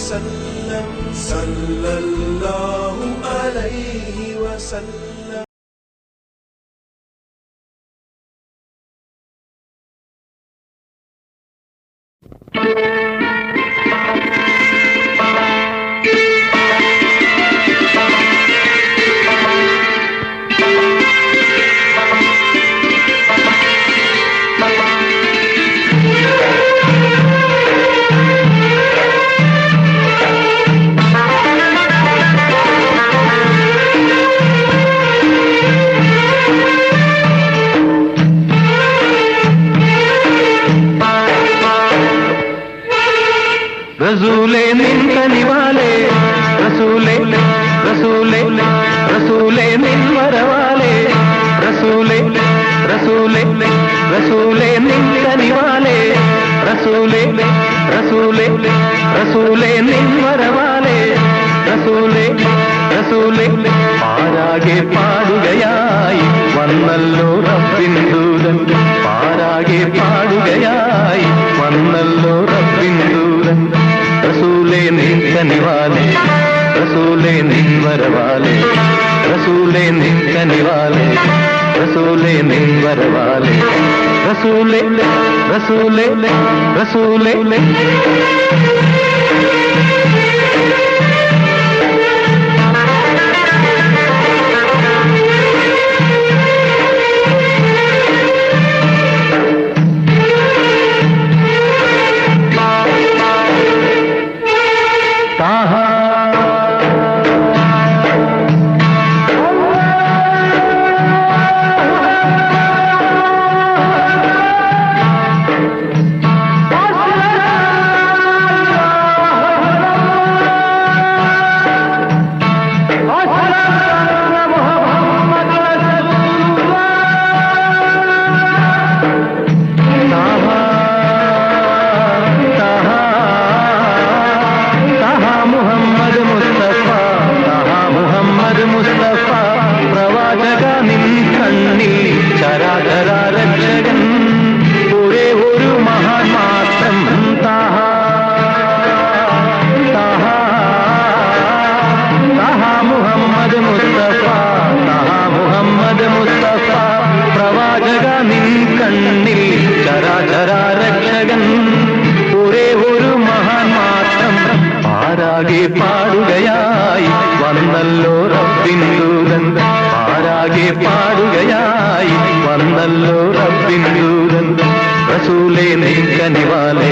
وسلم صلى الله عليه وسلم. रसूले निन कनिवाले रसूले रसूले रसूले निन वरवाले रसूले रसूले रसूले निन कनिवाले रसूले रसूले रसूले निन वरवाले रसूले रसूले പാരാകെ പാടുകയായി വന്നല്ലോ റബ്ബിൻ ദൂതൻ പാരാകെ പാടുകയായി വന്നല്ലോ റബ്ബിൻ ദൂതൻ रसूले निन कनिवाले रसूले निन वरवाले रसूले निन कनिवाले रसूले निन वरवाले रसूले रसूले रसूले പാടുകയായി വന്നല്ലോ റബ്ബിൻ ദൂതൻ പാരാകെ പാടുകയായി വന്നല്ലോ റബ്ബിൻ ദൂതൻ റസൂലേ നിൻ കനിവാലേ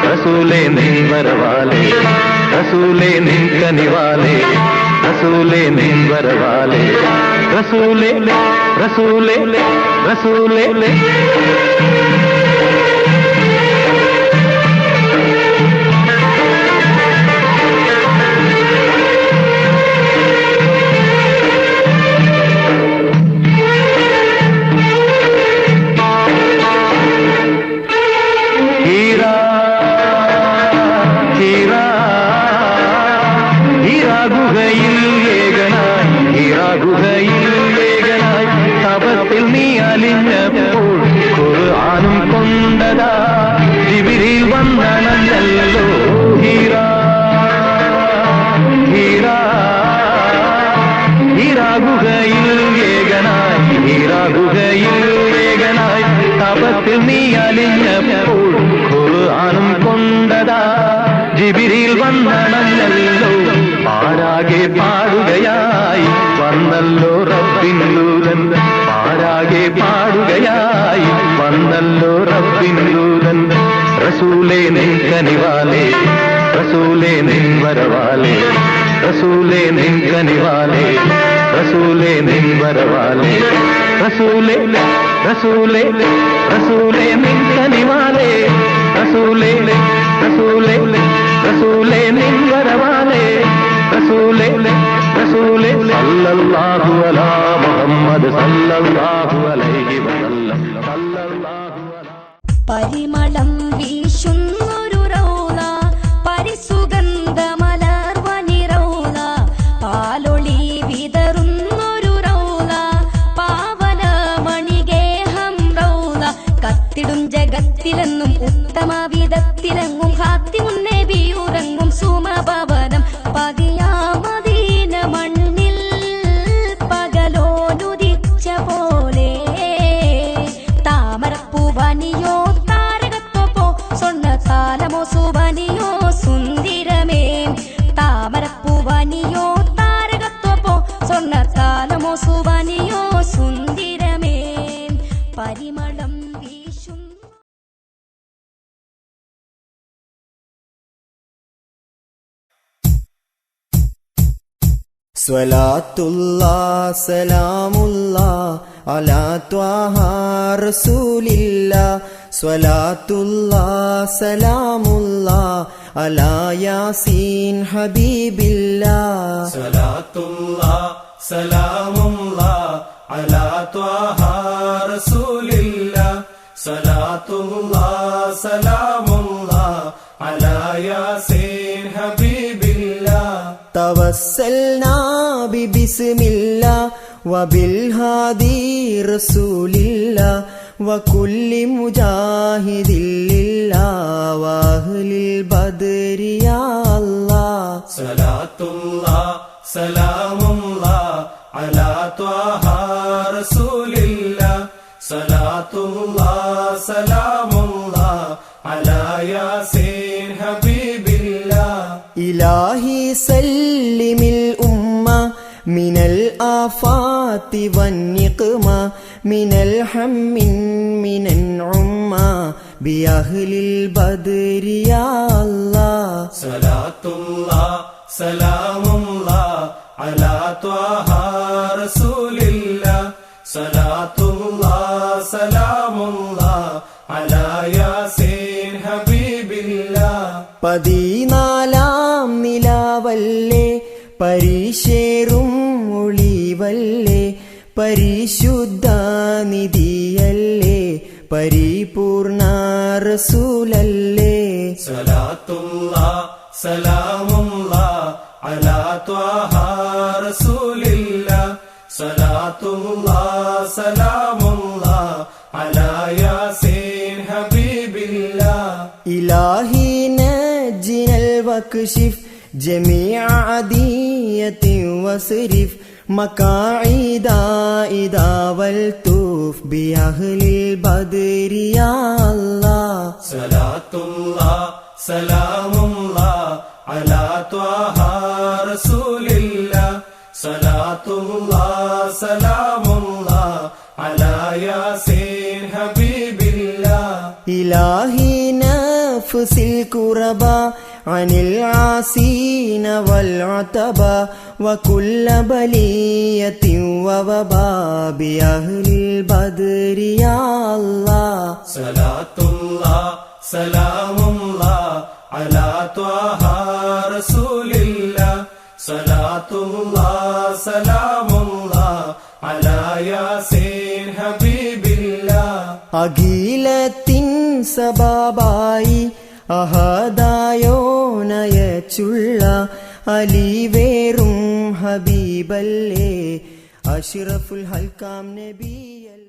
റസൂലേ നിൻ വരവാലേ റസൂലേ നിൻ കനിവാലേ റസൂലേ നിൻ വരവാലേ റസൂലേ റസൂലേ റസൂലേ തപത്തിൽ നീ അലിഞ്ഞപ്പോൾ ഖുർആനും കൊണ്ടതാ ജിബ്രീൽ വന്നണഞ്ഞല്ലോ ഹീറാ ഹീറാ ഹീറാ ഗുഹയിൽ ഏകനായി ഹീറാ ഗുഹയിൽ ഏകനായി തപത്തിൽ നീ അലിഞ്ഞപ്പോൾ ഖുർആനും കൊണ്ടതാ ജിബ്രീൽ വന്നണഞ്ഞല്ലോ പാരാകെ പാടുകയായി വന്നല്ലോ റബ്ബിൻ ദൂതൻ പാരാകെ പാടുകയായി വന്നല്ലോ റബ്ബിൻ ദൂതൻ റസൂലേ നിൻ കനിവാലേ റസൂലേ നിൻ വരവാലേ റസൂലേ നിൻ കനിവാലേ റസൂലേ നിൻ വരവാലേ റസൂലേ റസൂലേ റസൂലേ നിൻ കനിവാലേ റസൂലേ റസൂലേ റസൂലേ നിൻ വരവാലേ റസൂലേ റസൂലേ സല്ലല്ലാഹു അലാ മുഹമ്മദ് സല്ലല്ലാഹു അലൈഹി വസല്ലം സല്ലല്ലാഹു അലാ പരിമളം വീശുന്നൊരു റൗള പരിസുഗന്ധമലർവനി റൗള പാലൊളി വിതറുന്നൊരു റൗള പാവനമണിഗേഹം റൗള കത്തിടും ജഗത്തിലെന്നും ഉത്തമ വിധത്തിലെങ്ങും ഹാത്തിമുൻ നബിയുറങ്ങും സുമ സുവനിയോ സുന്ദിരമേ താമരപ്പൂവനിയോ താരകത്വപ്പോ സ്വർണ്ണത്താലമോ സുവനിയോ സുന്ദിരമേ പരിമളം വീശും. സ്വലാത്തുല്ലാഹ് സലാമുല്ലാഹ് അലാ ത്വാഹ റസൂലില്ലാഹ് സ്വലാത്തുല്ലാഹ് സലാമുല്ലാഹ് അലാ യാസീൻ ഹബീബില്ലാഹ് സ്വലാത്തുല്ലാഹ് സലാമുല്ലാഹ് അലാ ത്വാഹ റസൂലില്ലാഹ് സ്വലാത്തുല്ലാഹ് സലാമുല്ലാഹ് അലാ യാസീൻ ഹബീബില്ലാഹ് തവസ്സൽനാ ബിസ്മില്ലാഹ് വബിൽ ഹാദി റസൂലില്ലാഹ് വകുല്ലി മുജാഹിദില്ലാഹ് വഅഹ്ലിൽ ബദ്രി യാ അല്ലാഹ് സ്വലാത്തുല്ലാഹ് സലാമുല്ലാഹ് അലാ ത്വാഹ റസൂലില്ലാഹ് സ്വലാത്തുല്ലാഹ് സലാമുല്ലാഹ് അലാ യാസീൻ ഹബീബില്ലാഹ് ഇലാഹി സല്ലിമിൽ ഉമ്മ മിനൽ ആഫാത്തി വന്നിഖ്മ മിനൽ ഹമ്മിൻ മിനൻ ഉമ്മ ബിഅഹ്ലിൽ ബദ്രി യാ അല്ലാഹ് സ്വലാത്തുല്ലാഹ് സലാമുല്ലാഹ് അലാ ത്വാഹ റസൂലില്ലാഹ് സ്വലാത്തുല്ലാഹ് സലാമുല്ലാഹ് അലാ യാസീൻ ഹബീബില്ലാഹ് 14 നിലാവല്ലേ പരീശേറും ഒളിവല്ലേ പരിശുദ്ധ നിധിയല്ലേ പരിപൂർണ റസൂലല്ലേ സ്വലാത്തുല്ലാഹ് സലാമുല്ലാഹ് അലാ ത്വാഹ റസൂലില്ലാഹ് സ്വലാത്തുല്ലാഹ് സലാമുല്ലാഹ് അലാ യാസീൻ ഹബീബില്ലാഹ് ഇലാഹി നജ്ജിനൽ വക്ഷിഫ് ജമീഅ അദിയത്തി വസ്രിഫ് മകാഇദ ഇദാ വൽതുഫ് ബിഅഹ്ലിൽ ബദ്രി യാ അല്ലാഹ് സ്വലാത്തുല്ലാഹ് സലാമുല്ലാഹ് അലാ ത്വാഹ റസൂലില്ലാഹ് സ്വലാത്തുല്ലാഹ് സലാമുല്ലാഹ് അലാ യാസീൻ ഹബീബില്ലാഹ് ഇലാഹി നഫ്സിൽ ഖുറബ അനിൽ ആസീന വൽ ഉതബ വകുല്ല ബലിയത്തിൻ വവബാ ബിഅഹ്ലിൽ ബദ്രി യാ അല്ലാഹ് സ്വലാത്തുല്ലാഹ് സലാമുല്ലാഹ് അലാ ത്വാഹ റസൂലില്ലാഹ് സ്വലാത്തുല്ലാഹ് സലാമുല്ലാഹ് അലാ യാസീൻ ഹബീബില്ലാഹ് അഖിലത്തിൻ സബാബായി അഹദായോനയച്ചുള്ള അലിവേറും ഹബീബല്ലേ അഷ്റഫുൽ ഹൽക്കാം നബിയല്ലേ.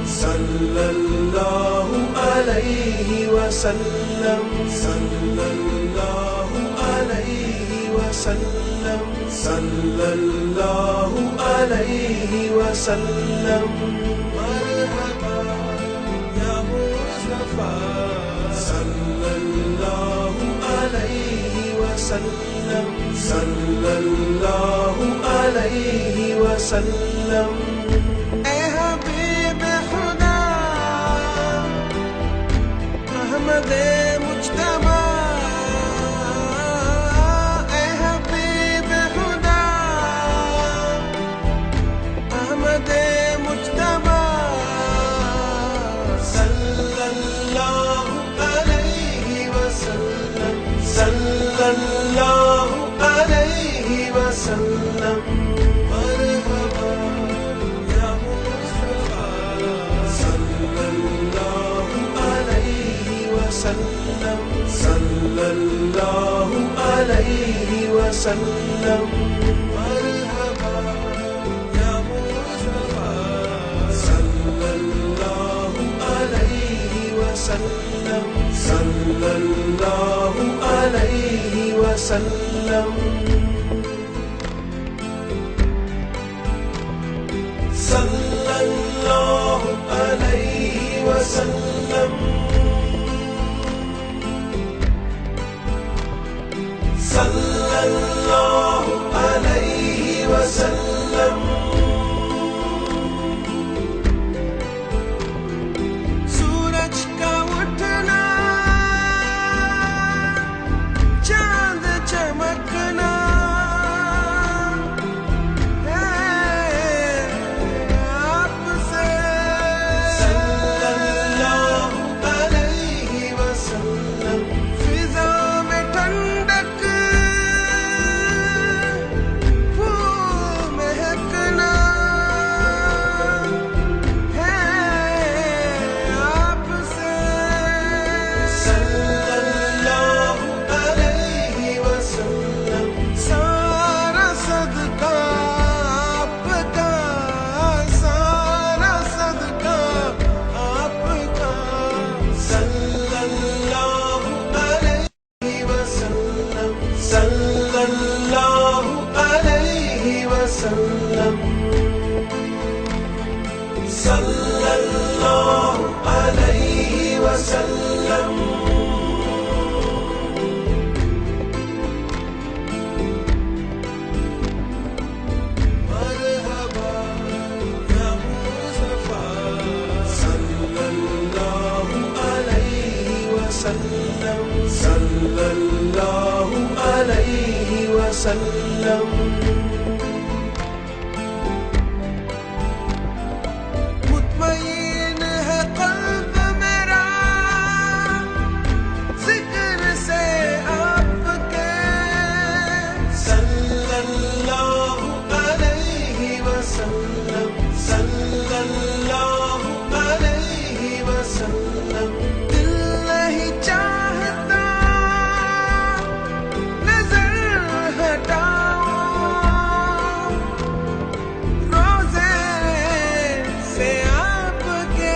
സല്ലല്ലാഹു അലൈഹി വസല്ലം സല്ലല്ലാഹു അലൈഹി വസല്ലം സല്ലല്ലാഹു അലൈഹി വസല്ലം മർഹബാ യാ മുസ്തഫ സല്ലല്ലാഹു അലൈഹി വസല്ലം സല്ലല്ലാഹു അലൈഹി വസല്ലം मुज्तबा ऐ हबीब खुदा अहमद मुज्तबा सल्लल्लाहु अलैहि वसल्लम सल्लल्लाहु अलैहि वसल्लम मरहबा या मुस्तफा सल्लल्लाहु अलैहि वसल्लम सल्लल्लाहु عليه وسلم مرحبا يا مصطفى صلى الله عليه وسلم صلى الله عليه وسلم صلى الله عليه وسلم صلى الله عليه وسلم सूरज का उठना चांद चमकना आपसे सल्लल्लाहु अलैहि वसल्लम फिजा में ठंडक फूल महकना है आपसे सल्लल्लाहु अलैहि वसल्लम सारा सदका आपका सारा सदका आपका सल्लल्लाहु अलैहि वसल्लम सल्लल्लाहु अलैहि वसल्लम सल्लल्लाहु अलैहि वसल्लम مرحبا يا مصطفى صلى الله عليه وسلم صلى الله عليه وسلم مطمئن ہے قلب میرا ذکر سے آپ کے صلی اللہ علیہ وسلم صلی اللہ علیہ وسلم دل نہیں چاہتا نظر ہٹاؤ روزے سے آپ کے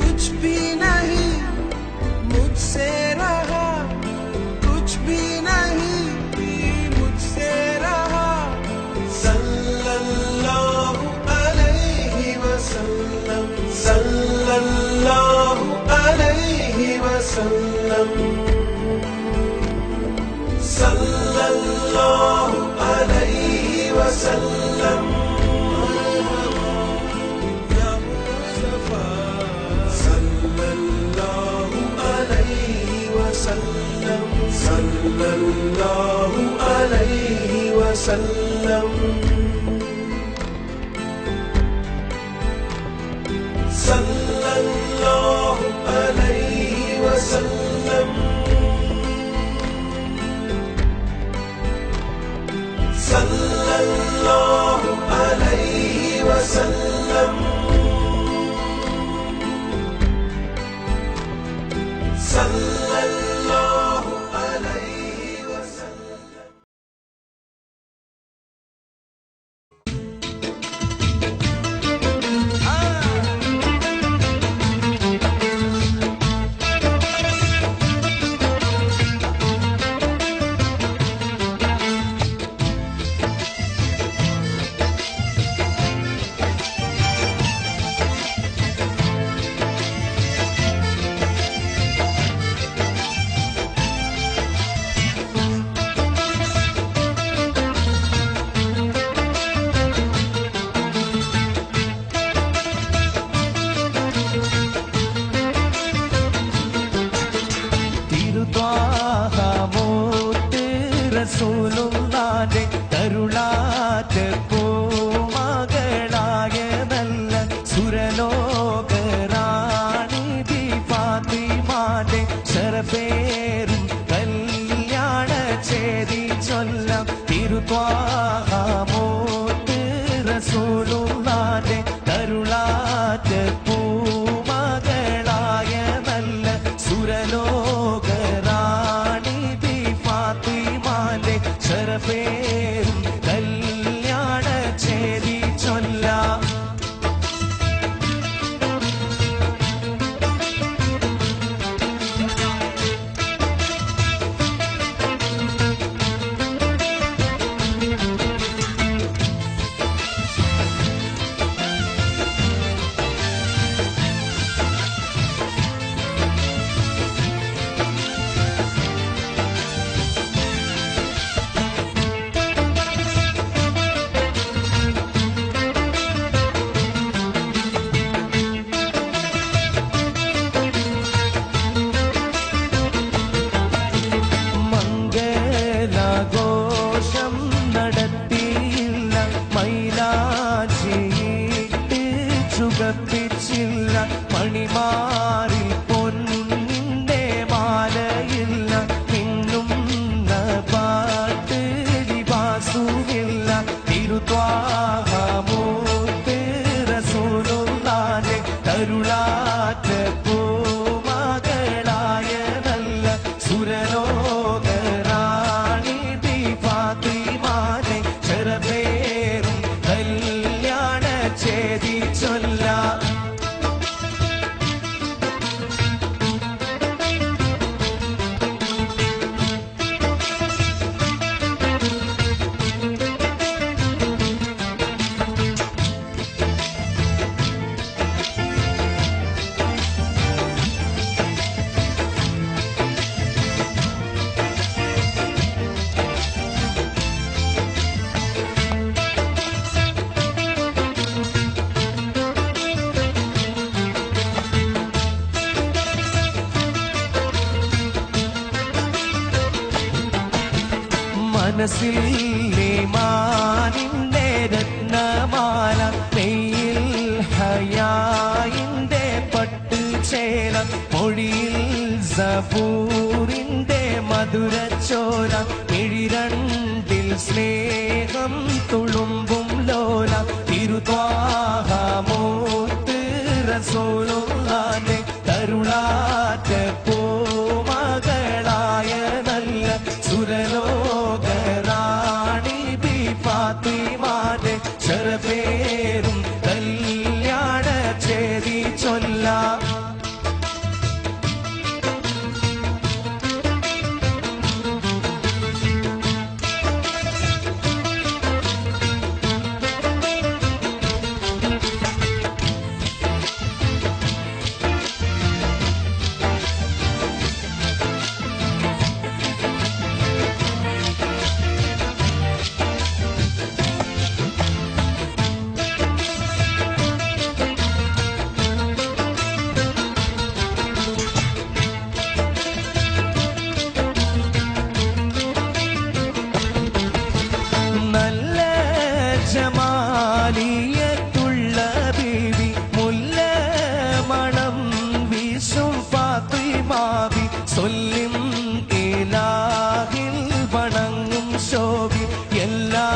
کچھ بھی نہیں مجھ سے رہا کچھ بھی نہیں مجھ سے رہا صلی اللہ علیہ وسلم صلی اللہ علیہ وسلم صلی اللہ علیہ وسلم یا مصطفى صلی اللہ علیہ وسلم صلی اللہ علیہ وسلم صلی اللہ علیہ وسلم صلی اللہ علیہ وسلم صلی اللہ علیہ وسلم റസൂലുള്ളാന്റെ കരുളാറ്റ പൂമകളായ നല്ല സുരലോകറാണി ബി ഫാത്തിമാന്റെ ശരഫേറും കല്യാണ ചേരി ചൊല്ലാം തിരുത്വാമൂത്ത് റസൂലുള്ളാന്റെ കരുളാറ്റ പൂമകളായ നല്ല സുരലോക മനസ്സിൽ ഈമാനിന്റെ രത്നമാല, നെയ്യിൽ ഹയായിന്റെ പട്ടുചേല, മൊഴിയിൽ സബൂറിന്റെ മധുരച്ചോല, മിഴിരണ്ടിൽ സ്നേഹം തുളുമ്പും ലോല, തിരുത്വാഹമൂത്ത് റസൂലുള്ളാന്റെ തരുളാറ്റ പൂമകളായ നല്ല സുരലോകറാണി ബി ഫാത്തിമാന്റെ ശരഫേറും കല്യാണ ചേരി ചൊല്ലാം. നല്ല ജമാലിയത്തുള്ള ബീവി, മുല്ല മണം വീശും ഫാത്തിമാവി, സൊല്ലിം ഇലാഹിൽ വണങ്ങും ശോഭി, എല്ലാ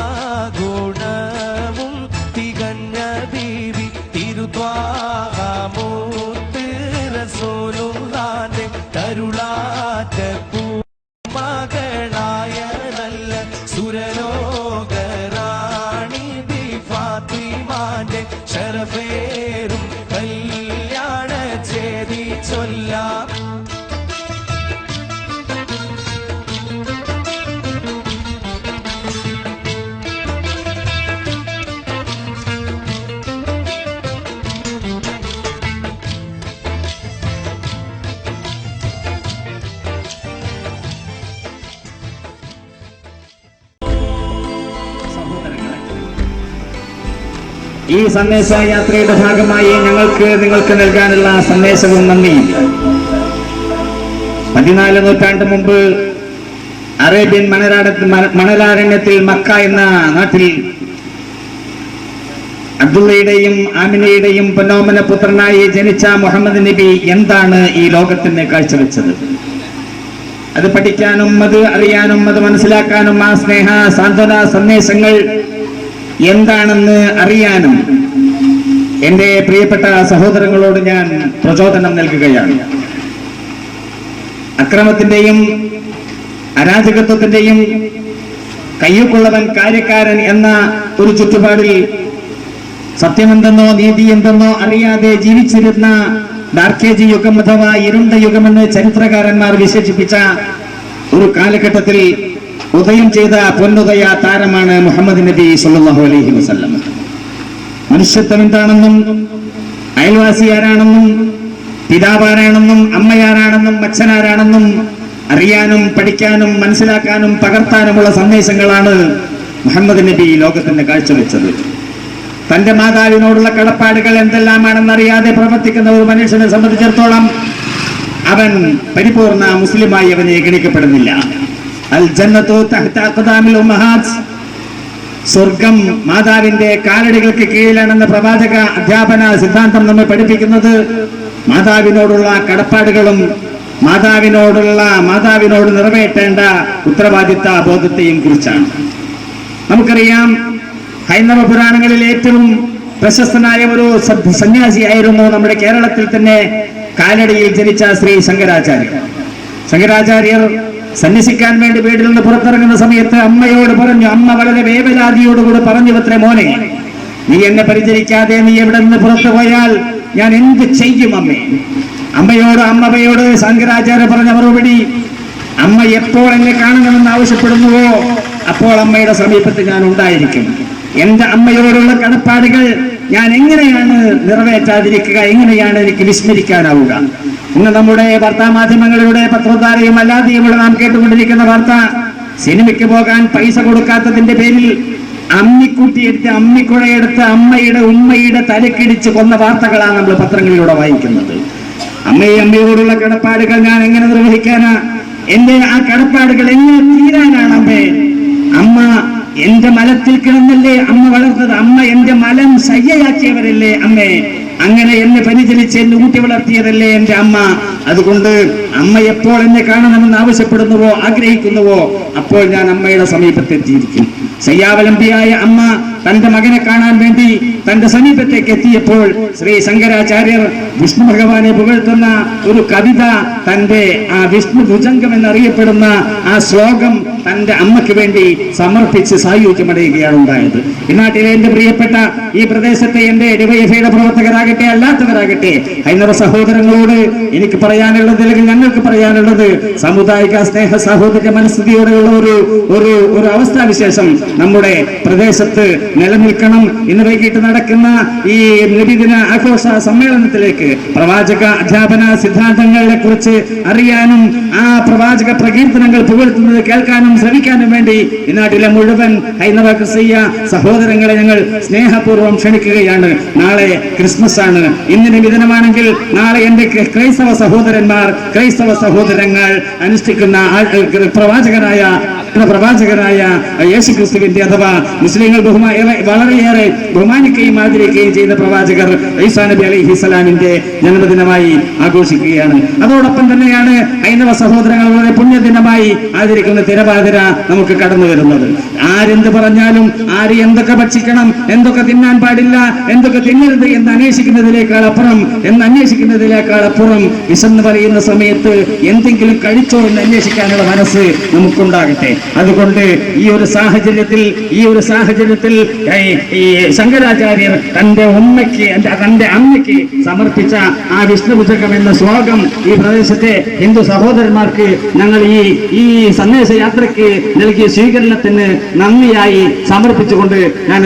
ഗുണവും തികഞ്ഞ ബീവി, തിരുത്വാഹമൂത്ത് റസൂലുള്ളാന്റെ തരുളാറ്റ മകളായ നല്ല സുരലോകറാണി ബി ഫാത്തിമാന്റെ ശരഫേറും കല്യാണ ചേരി ചൊല്ലാം. ഈ സന്ദേശ യാത്രയുടെ ഭാഗമായി നിങ്ങൾക്ക് നൽകാനുള്ള സന്ദേശവും നന്ദിയും. 14 നൂറ്റാണ്ട് മുമ്പ് അറേബ്യൻ മണലാരണ്യത്തിൽ മക്ക എന്ന നാട്ടിൽ അബ്ദുള്ളയുടെയും ആമിനയുടെയും പൊന്നോമന പുത്രനായി ജനിച്ച മുഹമ്മദ് നബി എന്താണ് ഈ ലോകത്തിന് കാഴ്ചവെച്ചത്? അത് പഠിക്കാനും അത് അറിയാനും അത് മനസ്സിലാക്കാനും ആ സ്നേഹ സാന്ത്വന സന്ദേശങ്ങൾ എന്താണെന്ന് അറിയാനും എന്റെ പ്രിയപ്പെട്ട സഹോദരങ്ങളോട് ഞാൻ പ്രചോദനം നൽകുകയാണ്. അക്രമത്തിന്റെയും അരാജകത്വത്തിന്റെയും കയ്യൊക്കുള്ളവൻ കാര്യക്കാരൻ എന്ന ഒരു ചുറ്റുപാടിൽ സത്യമെന്തെന്നോ നീതി എന്തെന്നോ അറിയാതെ ജീവിച്ചിരുന്ന ഡാർക്കേജ് യുഗം അഥവാ ഇരുണ്ട യുഗമെന്ന് ചരിത്രകാരന്മാർ വിശേഷിപ്പിച്ച ഒരു കാലഘട്ടത്തിൽ ഉദയം ചെയ്ത പൊന്നുദയ താരമാണ് മുഹമ്മദ് നബി സല്ലല്ലാഹു അലൈഹി വസല്ലം. മനുഷ്യത്വം എന്താണെന്നും അയൽവാസി ആരാണെന്നും പിതാവാരാണെന്നും അമ്മയാരാണെന്നും അച്ഛനാരാണെന്നും അറിയാനും പഠിക്കാനും മനസ്സിലാക്കാനും പകർത്താനുമുള്ള സന്ദേശങ്ങളാണ് മുഹമ്മദ് നബി ലോകത്തിന് കാഴ്ചവെച്ചത്. തന്റെ മാതാവിനോടുള്ള കടപ്പാടുകൾ എന്തെല്ലാമാണെന്നറിയാതെ പ്രവർത്തിക്കുന്ന ഒരു മനുഷ്യനെ സംബന്ധിച്ചിടത്തോളം അവൻ പരിപൂർണ മുസ്ലിമായി അവനെ ഗണിക്കപ്പെടുന്നില്ല. അൽ ജന്നത്തു തഹ്ത അഖ്ദാമിൽ ഉമ്മഹാത്ത്, സ്വർഗം മാതാവിന്റെ കാലടികൾക്ക് കീഴിലാണെന്ന പ്രവാചക അധ്യാപന സിദ്ധാന്തം നമ്മെ പഠിപ്പിക്കുന്നത് മാതാവിനോടുള്ള കടപ്പാടുകളും മാതാവിനോട് നിറവേറ്റേണ്ട ഉത്തരവാദിത്ത ബോധത്തെയും കുറിച്ചാണ്. നമുക്കറിയാം, ഹൈന്ദവ പുരാണങ്ങളിൽ ഏറ്റവും പ്രശസ്തനായ ഒരു സന്യാസിയായിരുന്നു നമ്മുടെ കേരളത്തിൽ തന്നെ കാലടിയിൽ ജനിച്ച ശ്രീ ശങ്കരാചാര്യർ സന്യസിക്കാൻ വേണ്ടി വീട്ടിൽ നിന്ന് പുറത്തിറങ്ങുന്ന സമയത്ത് അമ്മയോട് പറഞ്ഞു, അമ്മ വളരെ വേവലാതിയോടുകൂടി പറഞ്ഞു, അത്രേ മോനെ, നീ എന്നെ പരിചരിക്കാതെ നീ എവിടെ നിന്ന് പുറത്തു പോയാൽ ഞാൻ എന്ത് ചെയ്യും അമ്മേ? അമ്മയോട് ശങ്കരാചാര്യ പറഞ്ഞ മറുപടി, അമ്മ എപ്പോൾ എന്നെ കാണണമെന്ന് ആവശ്യപ്പെടുന്നുവോ അപ്പോൾ അമ്മയുടെ സമീപത്ത് ഞാൻ ഉണ്ടായിരിക്കും. എന്റെ അമ്മയോടുള്ള കടപ്പാടുകൾ ഞാൻ എങ്ങനെയാണ് നിറവേറ്റാതിരിക്കുക? എങ്ങനെയാണ് എനിക്ക് വിസ്മരിക്കാനാവുക? ഇന്ന് നമ്മുടെ വാർത്താമാധ്യമങ്ങളിലൂടെ പത്രോദ്ധാരയും അല്ലാതെയുമുള്ള നാം കേട്ടുകൊണ്ടിരിക്കുന്ന വാർത്ത, സിനിമയ്ക്ക് പോകാൻ പൈസ കൊടുക്കാത്തതിന്റെ പേരിൽ അമ്മിക്കുഴയെടുത്ത് ഉമ്മയുടെ തലക്കിടിച്ച് കൊന്ന വാർത്തകളാണ് നമ്മൾ പത്രങ്ങളിലൂടെ വായിക്കുന്നത്. അമ്മയോടുള്ള കടപ്പാടുകൾ ഞാൻ എങ്ങനെ നിർവഹിക്കാനാ? എന്റെ ആ കടപ്പാടുകൾ എങ്ങനെ തീരാനാണ് അമ്മേ അമ്മ എന്റെ മലത്തിൽ കിടന്നല്ലേ അമ്മ വളർന്നത്, അമ്മ എന്റെ മലം ശയ്യയാക്കിയവരല്ലേ അമ്മേ, അങ്ങനെ എന്നെ പരിചരിച്ച് എന്നെ ഊട്ടി വളർത്തിയതല്ലേ എന്റെ അമ്മ. അതുകൊണ്ട് അമ്മ എപ്പോൾ എന്നെ കാണണമെന്ന് ആവശ്യപ്പെടുന്നുവോ ആഗ്രഹിക്കുന്നുവോ അപ്പോൾ ഞാൻ അമ്മയുടെ സമീപത്തെത്തിയിരിക്കും. ശയ്യാവലംബിയായ അമ്മ തന്റെ മകനെ കാണാൻ വേണ്ടി തന്റെ സമീപത്തേക്ക് എത്തിയപ്പോൾ ശ്രീ ശങ്കരാചാര്യർ വിഷ്ണു ഭഗവാനെ പുകഴ്ത്തുന്ന ഒരു കവിത, തന്റെ ആ വിഷ്ണു ഭുജംഗം എന്നറിയപ്പെടുന്ന ആ ശ്ലോകം തന്റെ അമ്മയ്ക്ക് വേണ്ടി സമർപ്പിച്ച് സായുജ്യമടയുകയാണ് ഉണ്ടായത്. ഈ നാട്ടിലെ എന്റെ പ്രിയപ്പെട്ട ഈ പ്രദേശത്തെ എന്റെ ഡിവൈഎഫ്ഐയുടെ പ്രവർത്തകരാകട്ടെ അല്ലാത്തവരാകട്ടെ ഹൈന്ദവ സഹോദരങ്ങളോട് എനിക്ക് പറയാനുള്ളത്, അല്ലെങ്കിൽ ഞങ്ങൾക്ക് പറയാനുള്ളത്, സാമുദായിക സ്നേഹ സാഹോദര്യ മനസ്ഥിതിയോടെയുള്ള ഒരു അവസ്ഥാവിശേഷം നമ്മുടെ പ്രദേശത്ത് നിലനിൽക്കണം. ഇന്ന് വൈകിട്ട് നടക്കുന്ന ഈ നബിദിന ആഘോഷ സമ്മേളനത്തിലേക്ക് പ്രവാചക അധ്യാപന സിദ്ധാന്തങ്ങളെ കുറിച്ച് അറിയാനും ആ പ്രവാചക പ്രകീർത്തനങ്ങൾ പുകഴ്ത്തുന്നത് കേൾക്കാനും ശ്രമിക്കാനും വേണ്ടി ഈ നാട്ടിലെ മുഴുവൻ ഹൈന്ദവ ക്രിസ്തീയ സഹോദരങ്ങളെ ഞങ്ങൾ സ്നേഹപൂർവ്വം ക്ഷണിക്കുകയാണ്. നാളെ ക്രിസ്മസ് ആണ്. ഇന്ന് നബിദിനമാണെങ്കിൽ നാളെ എന്റെ ക്രൈസ്തവ സഹോദരങ്ങൾ അനുഷ്ഠിക്കുന്ന പ്രവാചകനായ യേശു ക്രിസ്തുവിന്റെ അഥവാ മുസ്ലിങ്ങൾ വളരെയേറെ ബഹുമാനിക്കുകയും ആദരിക്കുകയും ചെയ്ത പ്രവാചകർ ഈസാ നബി അലൈഹിസ്സലാമിന്റെ ജന്മദിനമായി ആഘോഷിക്കുകയാണ്. അതോടൊപ്പം തന്നെയാണ് ഹൈന്ദവ സഹോദരങ്ങൾ വളരെ പുണ്യദിനമായി ആചരിക്കുന്ന തിരുവാതിര നമുക്ക് കടന്നു വരുന്നത്. ആരെന്ത് പറഞ്ഞാലും, ആര് എന്തൊക്കെ ഭക്ഷിക്കണം, എന്തൊക്കെ തിന്നാൻ പാടില്ല, എന്തൊക്കെ തിന്നരുത് എന്ന് അന്വേഷിക്കുന്നതിനേക്കാൾ അപ്പുറം വിശന്ന് പറയുന്ന സമയത്ത് എന്തെങ്കിലും കഴിച്ചോ എന്ന് അന്വേഷിക്കാനുള്ള മനസ്സ് നമുക്കുണ്ടാകട്ടെ. അതുകൊണ്ട് ഈ ഒരു സാഹചര്യത്തിൽ ഈ ശങ്കരാചാര്യർ തന്റെ അമ്മയ്ക്ക് സമർപ്പിച്ച ആ വിഷ്ണുഭുജകം എന്ന ശ്ലോകം ഈ പ്രദേശത്തെ ഹിന്ദു സഹോദരന്മാർക്ക് ഞങ്ങൾ ഈ സന്ദേശയാത്രയ്ക്ക് നൽകിയ സ്വീകരണത്തിന് നന്ദിയായി സമർപ്പിച്ചുകൊണ്ട് ഞാൻ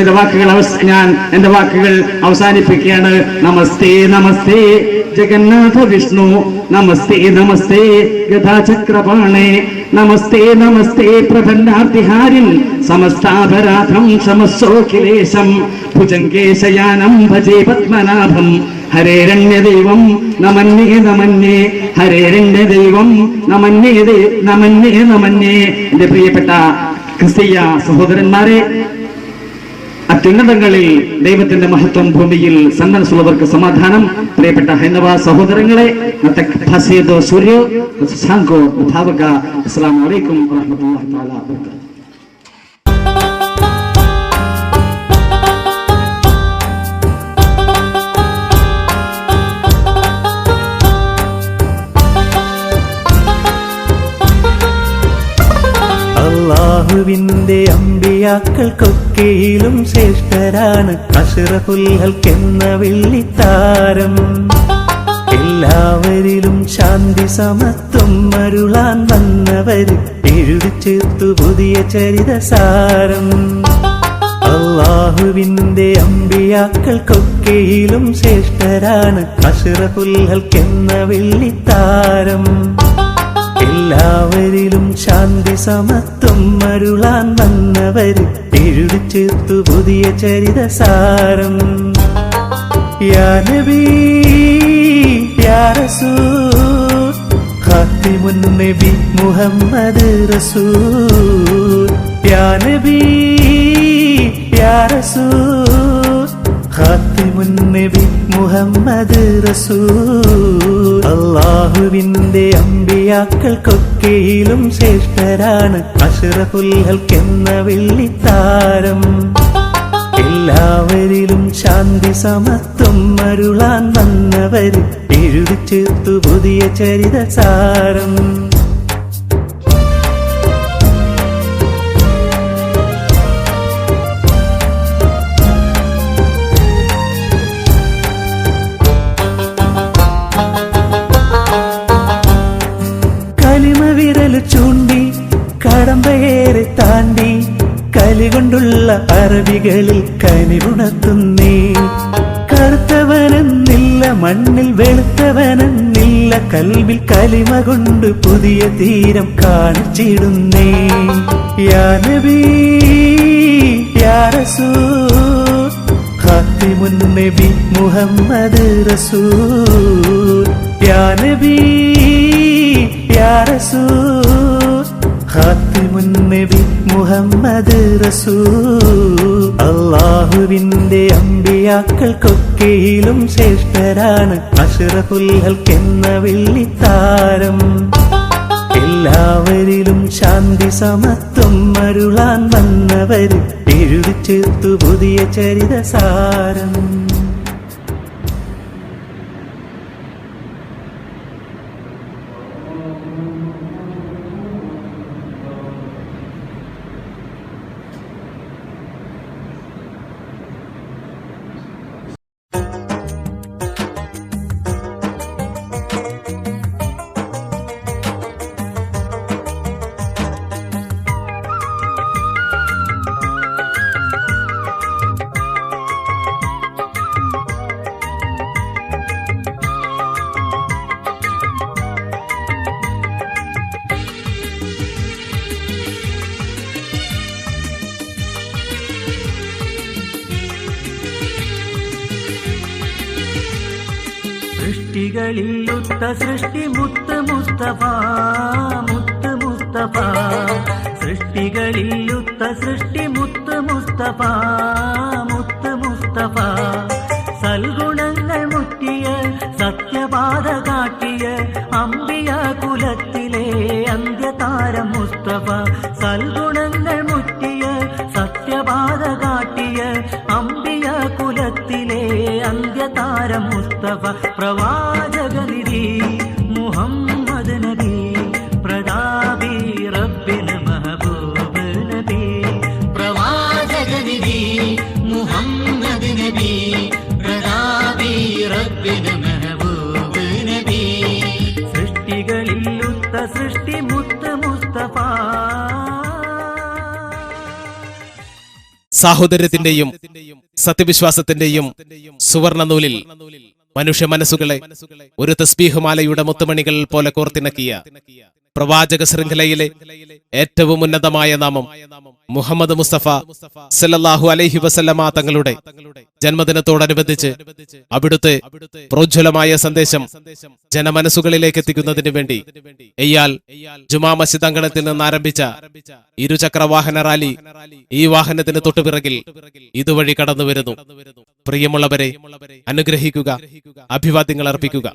എന്റെ വാക്കുകൾ അവസാനിപ്പിക്കുകയാണ്. നമസ്തേ നമസ്തേ ജഗന്നാഥ വിഷ്ണു, നമസ്തേ നമസ്തേ ഗദാചക്രപാണേ, നമസ്തേ നമസ്തേ പ്രപന്നാർത്തിഹാരിൻ, സമസ്താപരാധം ശമസ്സോഖിലേശം, ഭുജങ്കേശയാനം ഭജേ പത്മനാഭം, ഹരേരണ്യദൈവം നമന്യേ നമന്യേ, ഹരേരണ്യദൈവം നമന്യേ. എന്റെ പ്രിയപ്പെട്ട ക്രിസ്തീയ സഹോദരന്മാരെ, അത്യുന്നതങ്ങളിൽ ദൈവത്തിന്റെ മഹത്വം, ഭൂമിയിൽ സന്മനസ്സുള്ളവർക്ക് സമാധാനം. പ്രിയപ്പെട്ട ഹൈന്ദവ സഹോദരങ്ങളെ, അസ്സലാമു അലൈക്കും വറഹ്മത്തുള്ളാഹി തആല വബറകാതുഹു. അല്ലാഹുവിന്റെ അമ്പിയാക്കൾക്കൊക്കെയിലും ശ്രേഷ്ഠരാണ് അഷ്റഫുൽ ഹൽക്കെന്ന വെള്ളിത്താരം. എല്ലാവരിലും ശാന്തി സമത്വം അരുളാൻ വന്നവര് എഴുതി ചേർത്തു പുതിയ ചരിതസാരം. അല്ലാഹുവിന്റെ അമ്പിയാക്കൾക്കൊക്കെയിലും ശ്രേഷ്ഠരാണ് അഷ്റഫുൽ ഹൽക്കെന്ന വെള്ളിത്താരം. എല്ലാവരിലും ശാന്തി സമത്വം അരുളാൻ വന്നവര് എഴുതി ചേർത്തു പുതിയ ചരിതസാരം. യാ നബി യാ റസൂൽ ഖാതിമുൻ നബി മുഹമ്മദ് റസൂൽ. യാ നബി യാ റസൂൽ ഖാതിമുൻ നബി മുഹമ്മദ് റസൂൽ. അല്ലാഹുവിന്റെ അമ്പിയാക്കൾക്കൊക്കെയിലും ശ്രേഷ്ഠരാണ് അഷ്റഫുൽ ഹൽക്കെന്ന വെള്ളിത്താരം. എല്ലാവരിലും ശാന്തി സമത്വം അരുളാൻ വന്നവര് എഴുതി ചേർത്തു പുതിയ ചരിതസാരം. വിരൽ ചൂണ്ടി കടമ്പയേറെ താണ്ടി കലികൊണ്ടുള്ള അറബികളിൽ കനിവുണർത്തുന്നേ. കറുത്തവനെന്നില്ല, മണ്ണിൽ വെളുത്തവനെന്നില്ല, കൽവിൽ കലിമ കൊണ്ട് പുതിയ തീരം കാണിച്ചിടുന്നേ. യാ നബി യാ റസൂൽ ഖാതിമുൻ നബി മുഹമ്മദ് റസൂൽ. യാ നബി യാ റസൂൽ ഖാത്തിമുൻ നബി മുഹമ്മദ് റസൂൽ. അല്ലാഹുവിന്റെ അമ്പിയാക്കൾക്കൊക്കെയിലും ശ്രേഷ്ഠരാണ് അഷ്റഫുൽ ഹൽഖ് എന്ന വെള്ളിത്താരം. എല്ലാവരിലും ശാന്തി സമത്വം അരുളാൻ വന്നവര് എഴുതി ചേർത്തു പുതിയ ചരിതസാരം. സൃഷ്ടികളിലുത്ത സൃഷ്ടി മുത്ത് മുസ്തഫ, മുത്ത് മുസ്തഫ. സൃഷ്ടികളിലുത്ത സൃഷ്ടി മുത്ത് മുസ്തഫ, മുത്ത് മുസ്തഫ. സൽഗുണങ്ങൾ മുറ്റിയ സത്യപാത കാട്ടിയ അമ്പിയ കുലത്തിലെ അന്ത്യതാരം മുസ്തഫ. സൽഗുണങ്ങൾ മുറ്റിയ സത്യപാത കാട്ടിയ അമ്പിയ കുലത്തിലെ അന്ത്യതാരം മുസ്തഫ. പ്രവാചകനിധി മുഹമ്മദ് നബി, പ്രതാപി റബ്ബിന് മെഹബൂബ് നബി. പ്രവാചകനിധി മുഹമ്മദ് നബി, പ്രതാപി റബ്ബിന് മെഹബൂബ് നബി. സൃഷ്ടികളിലുത്ത സൃഷ്ടി മുത്ത് മുസ്തഫ. സാഹോദര്യത്തിന്റെയും സത്യവിശ്വാസത്തിന്റെയും സുവർണ നൂലിൽ മനുഷ്യ മനസ്സുകളെ ഒരു തസ്ബീഹുമാലയുടെ മുത്തുമണികൾ പോലെ കോർത്തിണക്കിയ പ്രവാചക ശൃംഖലയിലെ ഏറ്റവും ഉന്നതമായ നാമം മുഹമ്മദ് മുസ്തഫ സല്ലല്ലാഹു അലൈഹി വസല്ലമ തങ്ങളുടെ ജന്മദിനത്തോടനുബന്ധിച്ച് അവിടുത്തെ പ്രോജ്വലമായ സന്ദേശം ജനമനസ്സുകളിലേക്ക് എത്തിക്കുന്നതിന് വേണ്ടി എയ്യാൽ ജുമാ മസ്ജിദ് അങ്കണത്തിൽ നിന്ന് ആരംഭിച്ച ഇരുചക്ര വാഹന റാലി ഈ വാഹനത്തിന് തൊട്ടുപിറകിൽ ഇതുവഴി കടന്നു വരുന്നു. പ്രിയമുള്ളവരെ, അനുഗ്രഹിക്കുക, അഭിവാദ്യങ്ങൾ അർപ്പിക്കുക.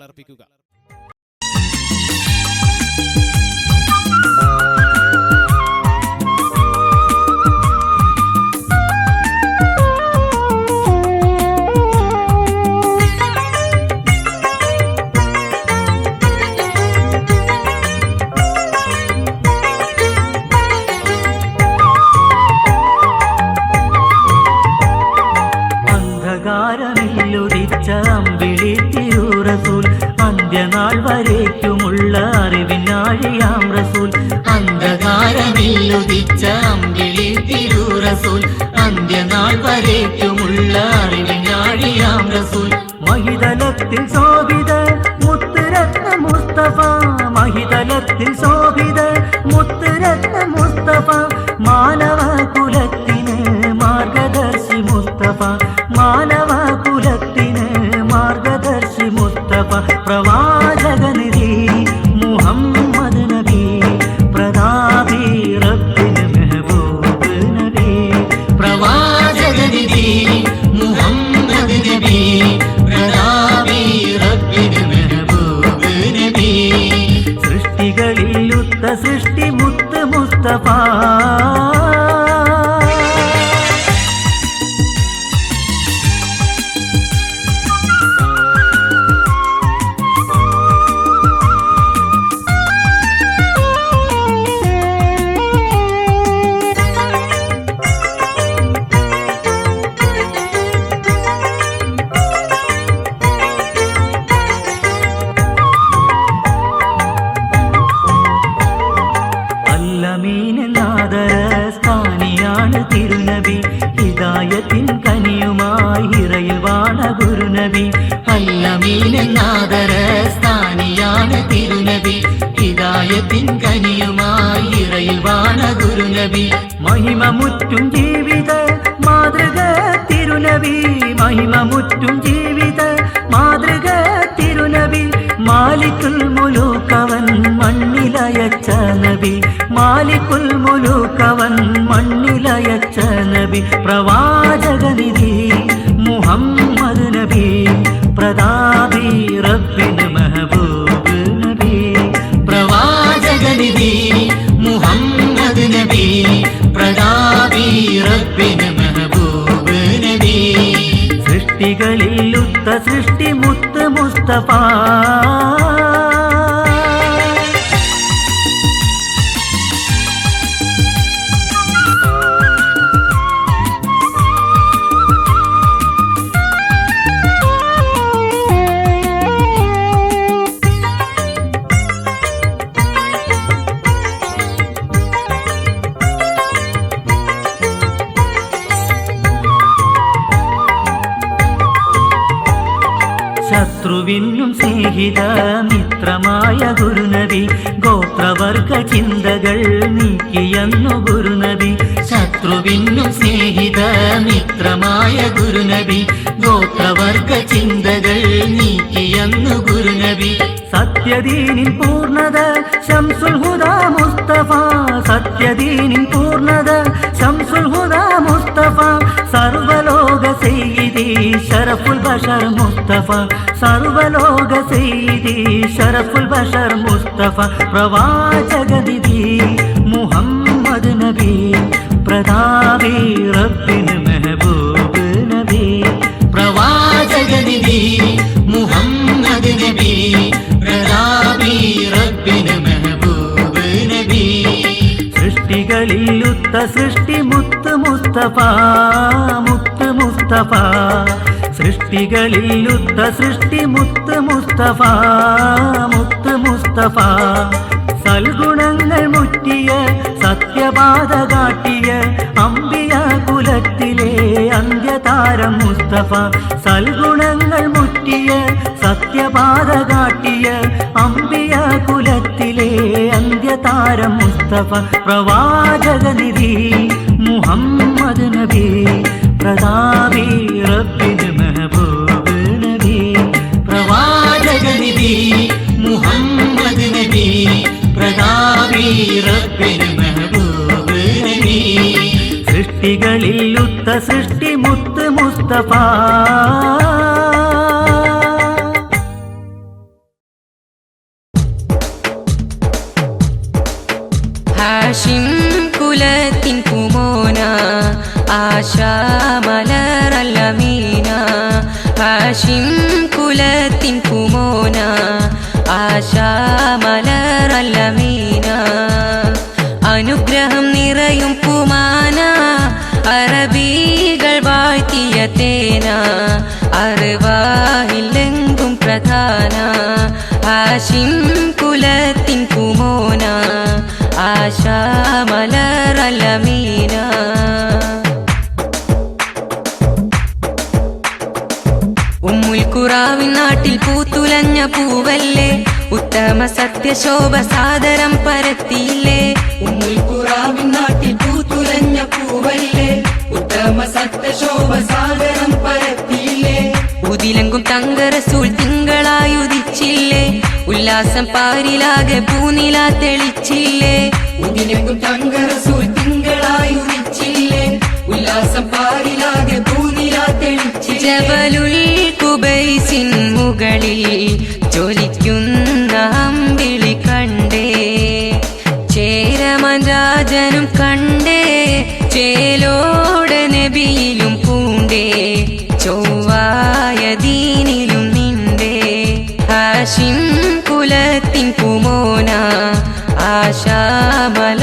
അന്ധകാരമില്ലുദിച്ച അമ്പിളി തിരുറസൂൽ, അന്ത്യനാൾ വരേക്കുമുള്ള അറിവിനാഴിയാം റസൂൽ. അന്ധകാരമില്ലുദിച്ച അമ്പിളി തിരുറസൂൽ, അന്ത്യനാൾ വരേക്കുമുള്ള അറിവിനാഴിയാം റസൂൽ. മഹിതലത്തിൽ ശോഭിത മുത്തുരത്ന മുസ്തഫ, മഹിതലത്തിൽ ശോഭിത മുത്തുരത്ന മുസ്തഫ. മാനവ കുലത്തിന് മാർഗദർശി മുസ്തഫ, മാനവ കുലത്തിന് മാർഗദർശി മുസ്തഫ. പ്രവാചകനിധി മുഹമ്മദ് നബി, പ്രതാപി റബ്ബിന് മെഹബൂബ് നബി. പ്രവാചകനിധി മുഹമ്മദ് നബി, പ്രതാപി റബ്ബിന് മെഹബൂബ് നബി. സൃഷ്ടികളിലുത്ത സൃഷ്ടി മുത്ത് മുസ്തഫ. ാണ് തിരുനബി, ഹിദായത്തിൻ കനിയുമായി ഹിറയിൽ വാണ ഗുരുനബി. അല്ലമീനാദര സ്ഥാനിയാണ് തിരുനബി, ഹിദായത്തിൻ കനിയുമായി ഹിറയിൽ വാണ ഗുരുനബി. മഹിമ മുറ്റും ജീവിത മാതൃക തിരുനബി, മഹിമ മുറ്റും ജീവിത മാതൃക തിരുനബി. മാലിക്കുൽ മുലൂക്കവൻ മണ്ണിലയച്ച നബി, മാലിക്കുൽ മുലൂക്കവൻ മണ്ണിലയച്ച നബി, പ്രവാചകനിധി മുഹമ്മദ് നബി, പ്രതാപി റബ്ബിന് മെഹബൂബ് നബി, പ്രവാചകനിധി മുഹമ്മദ് നബി, പ്രതാപി റബ്ബിന് മെഹബൂബ് നബി, സൃഷ്ടികളിൽ ഉത്ത സൃഷ്ടി മുത്ത് മുസ്തഫ, ശത്രുവിനും സ്നേഹിത മിത്രമായ ഗുരുനബി, ഗോത്രവർഗ ചിന്തകൾ നീക്കിയെന്നു ഗുരുനബി, ശത്രുവിനും സ്നേഹിത മിത്രമായ ഗുരുനബി, ഗോത്രവർഗ ചിന്തകൾ നീക്കിയെന്നു ഗുരുനബി, സത്യദീനിൻ പൂർണ്ണത ശംസുൽ ഹുദാ മുസ്തഫ, സത്യദീനിൻ പൂർണ്ണത ശംസുൽ ഹുദാ മുസ്തഫ, സർവലോക സയ്യിദി ശറഫുൽ ബഷർ മുസ്തഫ, സർവലോക സയ്യിദി ശറഫുൽ ബഷർ മുസ്തഫ, പ്രവാചകനിധി മുഹമ്മദ് നബി, പ്രതാപി റബ്ബിന് മെഹബൂബ് നബി, പ്രവാചകനിധി മുഹമ്മദ് നബി, പ്രതാപി റബ്ബിന് മെഹബൂബ് നബി, സൃഷ്ടികളിൽ ഉത്ത സൃഷ്ടി മുത്ത് മുസ്തഫ, മുത്ത് മുസ്തഫ, സൃഷ്ടികളിൽ ഉത്ത സൃഷ്ടി മുത്ത് മുസ്തഫ, മുത്ത് മുസ്തഫ, സൽഗുണങ്ങൾ മുറ്റിയ സത്യപാത കാട്ടിയ അമ്പിയ കുലത്തിലെ അന്ത്യതാരം മുസ്തഫ, സൽഗുണങ്ങൾ മുറ്റിയ സത്യപാത കാട്ടിയ അമ്പിയ കുലത്തിലെ അന്ത്യതാരം മുസ്തഫ, പ്രവാചകനിധി മുഹമ്മദ് നബി, പ്രതാപി റബ്ബിന് മെഹബൂബ് നബി, പ്രവാചകനിധി മുഹമ്മദ് നബി, പ്രതാപി റബ്ബിന് മെഹബൂബ് നബി, സൃഷ്ടികളിൽ ഉത്ത സൃഷ്ടി മുത്ത് മുസ്തഫ. ഹാഷിം കുലത്തിൻ പൂമോന ആശാമലരല്ലമീന, ഹാഷിം കുലത്തിൻ പൂമോന ആശാമലരല്ലമീന, അനുഗ്രഹം നിറയും പൂമാന അറബികൾ വാഴ്ത്തിയ തേന, അറിവായില്ലെങ്കും പ്രധാന ഹാഷിം കുലത്തിൻ പൂമോന ആശാമലരല്ലമീന, ഉമ്മുൽ ഖുറാവിൻ നാട്ടിൽ പൂത്തുലഞ്ഞ പൂവല്ലേ, ഉത്തമ സത്യശോഭ സാദരം പരത്തിയില്ലേ, ഉമ്മുൽ ഖുറാവിൻ നാട്ടിൽ പൂത്തുലഞ്ഞ പൂവല്ലേ, ഉത്തമ സത്യശോഭ സാദരം പരത്തിയില്ലേ, ഉതിലെങ്കും തങ്കറസൂൽ തിങ്കളായുദിച്ചില്ലേ, ഉല്ലാസം പാരിലാകെ പൂനില തെളിച്ചില്ലേ, ഉതിലെങ്കും തങ്കറസൂൽ തിങ്കളായുദിച്ചില്ലേ, ഉല്ലാസം പാരിലാകെ പൂനില തെളിച്ചില്ലേ, ജബലുൽ ഖുബൈസിൻ മുകളിൽ ജ്വലിക്കുന്ന അമ്പിളി കണ്ടേ, ചേരമരാജനും കണ്ടേ, ചേലോടെ നബിയിലും പൂണ്ടേ, ചൊവ്വായ ദീനിലും നിണ്ടേ, ഹാഷിം കുലത്തിൻ പൂമോന ആശാമലരല്ലമീന,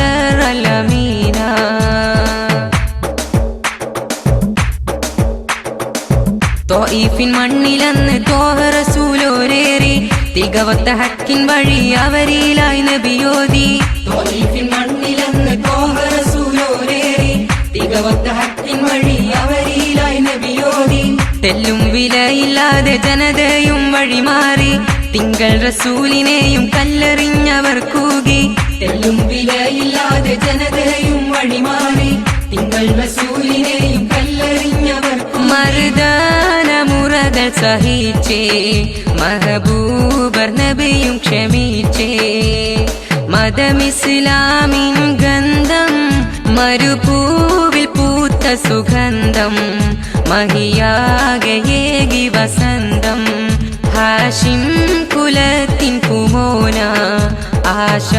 ത്വായിഫിൻ മണ്ണിലന്ന് ത്വാഹ റസൂലോരേറി, തികവത്ത ഹക്കിൻ വഴി അവരിലായി നബിയോതി, ത്വായിഫിൻ മണ്ണിലന്ന് ത്വാഹ റസൂലോരേറി, തികവത്ത ഹക്കിൻ വഴി അവരിലായി നബിയോതി, തെല്ലും വിലയില്ലാതെ ജനതയും വഴിമാറി, തിങ്കൾ റസൂലിനെയും കല്ലെറിഞ്ഞവർ കൂകി, തെല്ലും വിലയില്ലാതെ ജനതയും വഴിമാറി, തിങ്കൾ റസൂലിനെയും കല്ലെറിഞ്ഞവർ മർദാന മുറകൾ സഹിച്ചേ, മഹബൂബർ നബിയും ക്ഷമിച്ചേ, മതമിസ്ലാമിൻ ഗന്ധം മരുഭൂവിൽ പൂത്ത സുഗന്ധം മഹിയാകയേകി വസന്തം ഹാഷിം കുലത്തിൻ പൂമോന ആശാമലറലമീന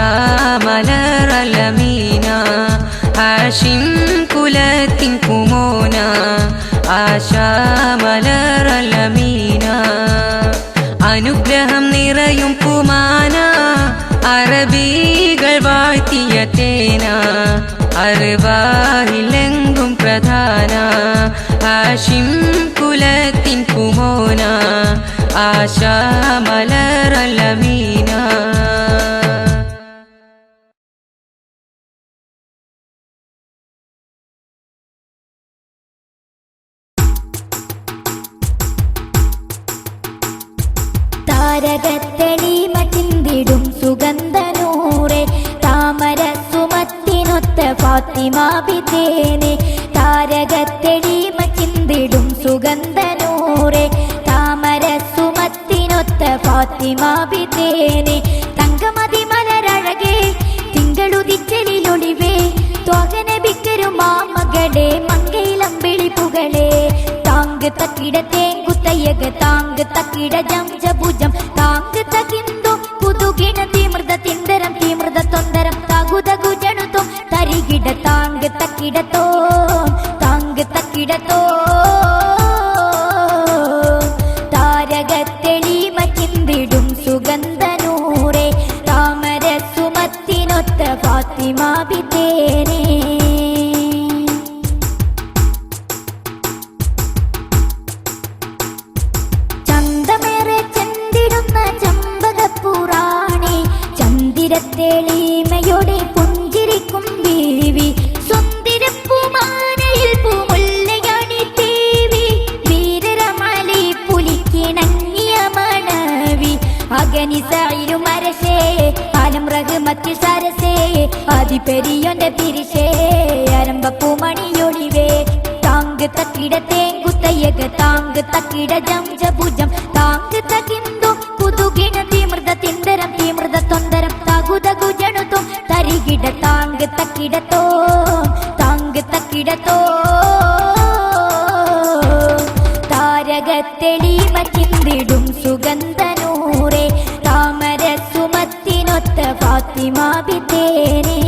ഹാഷിം കുലത്തിൻ പൂമോന ആശാമലറലമീന അനുഗ്രഹം നിറയും പുമാന അറബികൾ വാഴ്ത്തിയ തേന അറിവാഹിലെങ്കും പ്രധാന ഹാഷിം കുലത്തിൻ പൂമോന ആശാമലറലമീന താരകത്തെളിമ ചിന്തിടും സുഗന്ധനൂറെ താമര സുമത്തിനൊത്ത ഫാത്തിമ ബിതേനെ താരകത്തെളിമ ചിന്തിടും സുഗന്ധനൂറെ താമര സുമത്തിനൊത്ത ഫാത്തിമ ബിതേനെ തങ്കമതി മലരഴകേ തിങ്കളുദിച്ചലിലൊളിവേ ത്വകന ബിക്കരും മാമകളെ മങ്കയിലമ്പിളി പുകളെ താങ്ക് തക്കിട തേങ്കുത്തയ്യക താങ്ക് തക്കിട ജംജഭുജം താങ്ക് തകിന്തു കുതുകിണ തീമൃത തിണ്ടരം തീമൃത തൊന്തരം തകുതകു ജണുതോ തരികിട താങ്ക് തക്കിടത്തോ താങ്ക് തക്കിടത്തോ താരകത്തെളിമ ചിന്തിടും സുഗന്ധനൂറെ താമര സുമത്തിനൊത്ത ഫാത്തിമ ബിതേനെ തെളിമയോടെ പുഞ്ചിരിക്കും ബീവി സുന്ദരപ്പൂമാനയിൽ പൂമുല്ലയാണി ദേവി വീരരമലി പുലിക്കിണങ്ങിയ മണവി അഗനിസായിലും അരശേ ആലം റഹ്മത്തിൽ സരസേ ആദിപെരിയോന്റെ പിരിശേ അരമ്പപ്പൂമണിയൊളിവേ താങ്ക് തക്കിട തേങ്കുത്തയ്യക താങ്ക് തക്കിട ജംജഭുജം താങ്ക് തകിന്തു കുതുകിണ തീമൃത തിണ്ടരം തീമൃത തൊന്തരം തകുതകു ജണുതോ തരികിട താങ്ക് തക്കിടത്തോ താങ്ക് തക്കിടത്തോ താരകത്തെളിമ ചിന്തിടും സുഗന്ധനൂറെ താമര സുമത്തിനൊത്ത ഫാത്തിമ ബിതേനെ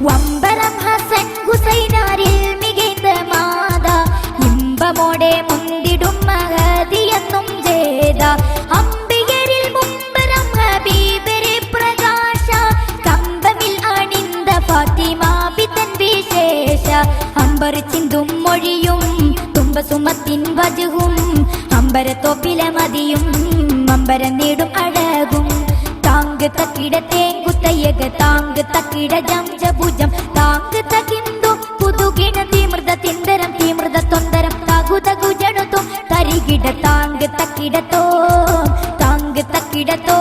വമ്പരം ഹസൻ ഹുസൈനാരിൽ മികൈന്ത മാത ഇമ്പമോടെ മുന്തിടും മഹദിയെന്നും ജേത അംബികരിൽ മുമ്പരം ഹബീബരെ പ്രകാശ കമ്പമിൽ അണിന്ത ഫാത്തിമ ബിതൻ വിശേഷ അമ്പർ ചിന്തും മൊഴിയും തുമ്പസുമത്തിൻ വജുവും അമ്പരത്തോപ്പില മതിയും അമ്പരം നേടും അഴകും താങ്ക് തക്കിട തേങ്കുത്തയ്യക താങ്ക് തക്കിട ജംജഭുജം താങ്ക് തകിന്തു കുതുകിണ തീമൃത തിണ്ടരം തീമൃത തൊന്തരം തകുതകു ജണുതോ തരികിട താങ്ക് തക്കിടത്തോ താങ്ക് തക്കിടത്തോ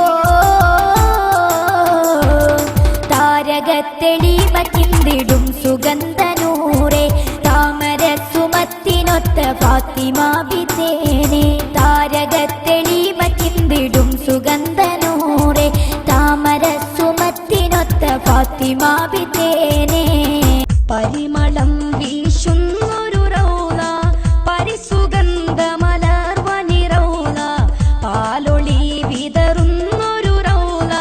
താരകത്തെളിമ ചിന്തിടും സുഗന്ധനൂറെ താമര സുമത്തിനൊത്ത ഫാത്തിമ ബിതേനെ താരകത്തെളിമ ചിന്തിടും സുഗന്ധനൂറെ താമര സുമത്തിനൊത്ത ഫാത്തിമ ബിതേനെ പരിമളം വീശുന്നൊരു റൗള പരിസുഗന്ധ മലർവനി റൗള പാലൊളി വിതറുന്നൊരു റൗള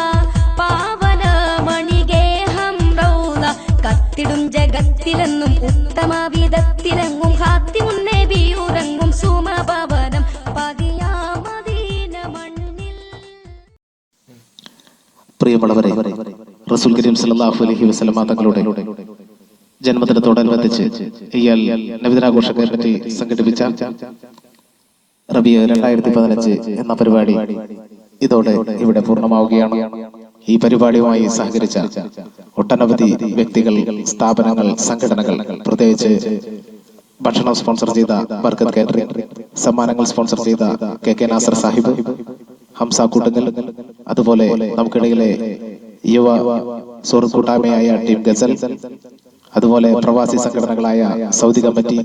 പാവന മണിഗേഹം റൗള കത്തിടും ജഗത്തിലെന്നും ഉത്തമ വിധത്തിലെങ്ങും ഹാത്തിമുൻ നബിയുറങ്ങും സുമഭവനം പതിയാ മദീന മണ്ണിൽ. പ്രിയമുള്ളവരെ, റസൂൽ കരീം സല്ലല്ലാഹു അലൈഹി വസല്ലമ തങ്ങളുടെ ജന്മദിനത്തോടനുബന്ധിച്ച് ഇയാൾ നബിദിനാഘോഷ കമ്മിറ്റി സംഘടിപ്പിച്ച റബിയ 2015 എന്ന പരിപാടി ഇതോടെ ഇവിടെ പൂർണ്ണമാവുകയാണ്. ഈ പരിപാടിയുമായി സഹകരിച്ച ഒട്ടനവധി വ്യക്തികൾ, സ്ഥാപനങ്ങൾ, സംഘടനകൾ, പ്രത്യേകിച്ച് ഭക്ഷണം സ്പോൺസർ ചെയ്ത ബർക്കത്ത് കാറ്ററിംഗ്, സമ്മാനങ്ങൾ സ്പോൺസർ ചെയ്ത കെ നാസർ സാഹിബ്, ഹംസ കൂട്ടുങ്ങൽ, അതുപോലെ നമുക്കിടയിലെ യുവ സുഹൃത്ത് കൂട്ടായ്മയായ ടീം ഗസൽ, അതുപോലെ പ്രവാസി സംഘടനകളായ സൗദി കമ്മിറ്റി,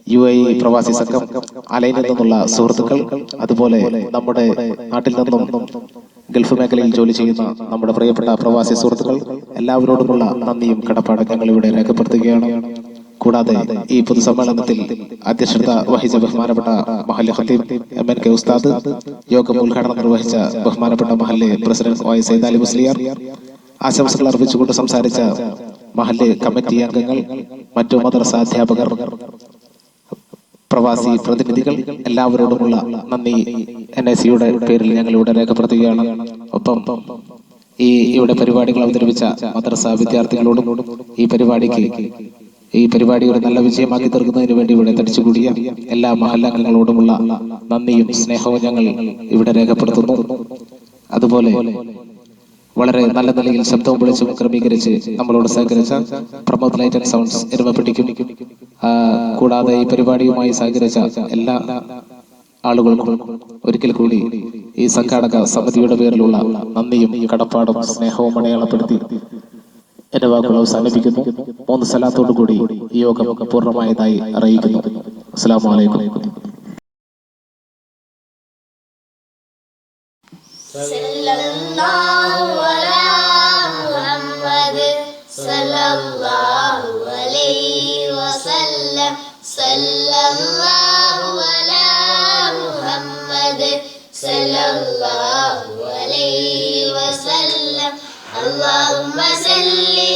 UAE പ്രവാസി സംഘം, അലൈനിൽ നിന്നുള്ള സുഹൃത്തുക്കൾ, അതുപോലെ നമ്മുടെ നാട്ടിൽ നിന്നും ഗൾഫ് മേഖലയിൽ ജോലി ചെയ്യുന്ന നമ്മുടെ പ്രിയപ്പെട്ട പ്രവാസി സുഹൃത്തുക്കൾ, എല്ലാവരോടുമുള്ള നന്ദിയും കടപ്പാടും ഞങ്ങൾ ഇവിടെ രേഖപ്പെടുത്തുകയാണ്. കൂടാതെ ഈ പൊതുസമ്മേളനത്തിൽ അധ്യക്ഷത വഹിച്ച ബഹുമാനപ്പെട്ട മഹല്ല് ഖത്തീബ് MNK ഉസ്താദ്, യോഗം ഉദ്ഘാടനം നിർവഹിച്ച ബഹുമാനപ്പെട്ട മഹല്ല് പ്രസിഡന്റ് OI സയ്യിദ് അലി മുസ്ലിയാർ, ആശംസകൾ അർപ്പിച്ചുകൊണ്ട് സംസാരിച്ച മഹല്ല് കമ്മിറ്റി അംഗങ്ങൾ, മറ്റു മദ്രസ അധ്യാപകർ, പ്രവാസി പ്രതിനിധികൾ, എല്ലാവരോടുമുള്ള നന്ദി NIC-യുടെ പേരിൽ ഞങ്ങൾ ഇവിടെ രേഖപ്പെടുത്തുകയാണ്. ഒപ്പം ഇവിടെ പരിപാടികൾ അവതരിപ്പിച്ച മദ്രസ വിദ്യാർത്ഥികളോടും ഈ പരിപാടി ഒരു നല്ല വിജയമാക്കി തീർക്കുന്നതിന് വേണ്ടി ഇവിടെ തടിച്ചുകൂടിയ എല്ലാ മഹല്ലംഗങ്ങളോടുമുള്ള നന്ദിയും സ്നേഹവും ഞങ്ങൾ ഇവിടെ രേഖപ്പെടുത്തുന്നു. അതുപോലെ വളരെ നല്ല നിലയിൽ ശബ്ദവും വിളിച്ചും ക്രമീകരിച്ച് നമ്മളോട് സഹകരിച്ച പ്രമോദ് ലൈറ്റ് ആൻഡ് സൗണ്ട്സ് എരുമപ്പെട്ടിക്കും, കൂടാതെ ഈ പരിപാടിയുമായി സഹകരിച്ച എല്ലാ ആളുകൾക്കും ഒരിക്കൽ കൂടി ഈ സംഘാടക സമിതിയുടെ പേരിലുള്ള നന്ദിയും കടപ്പാടും സ്നേഹവും അടയാളപ്പെടുത്തി എന്റെ വാക്കുകൾ അവസാനിപ്പിക്കുന്നു. 3 സലാത്തോടു കൂടി ഈ യോഗം പൂർണ്ണമായതായി അറിയിക്കുന്നു. അസ്സലാമു അലൈക്കും. സല്ലല്ലാഹു അലാ മുഹമ്മദ് സല്ലല്ലാഹു അലൈഹി വസല്ലം. സല്ലല്ലാഹു അലാ മുഹമ്മദ് സല്ലല്ലാഹു അലൈഹി വസല്ലം. അല്ലാഹുമ്മ സല്ലി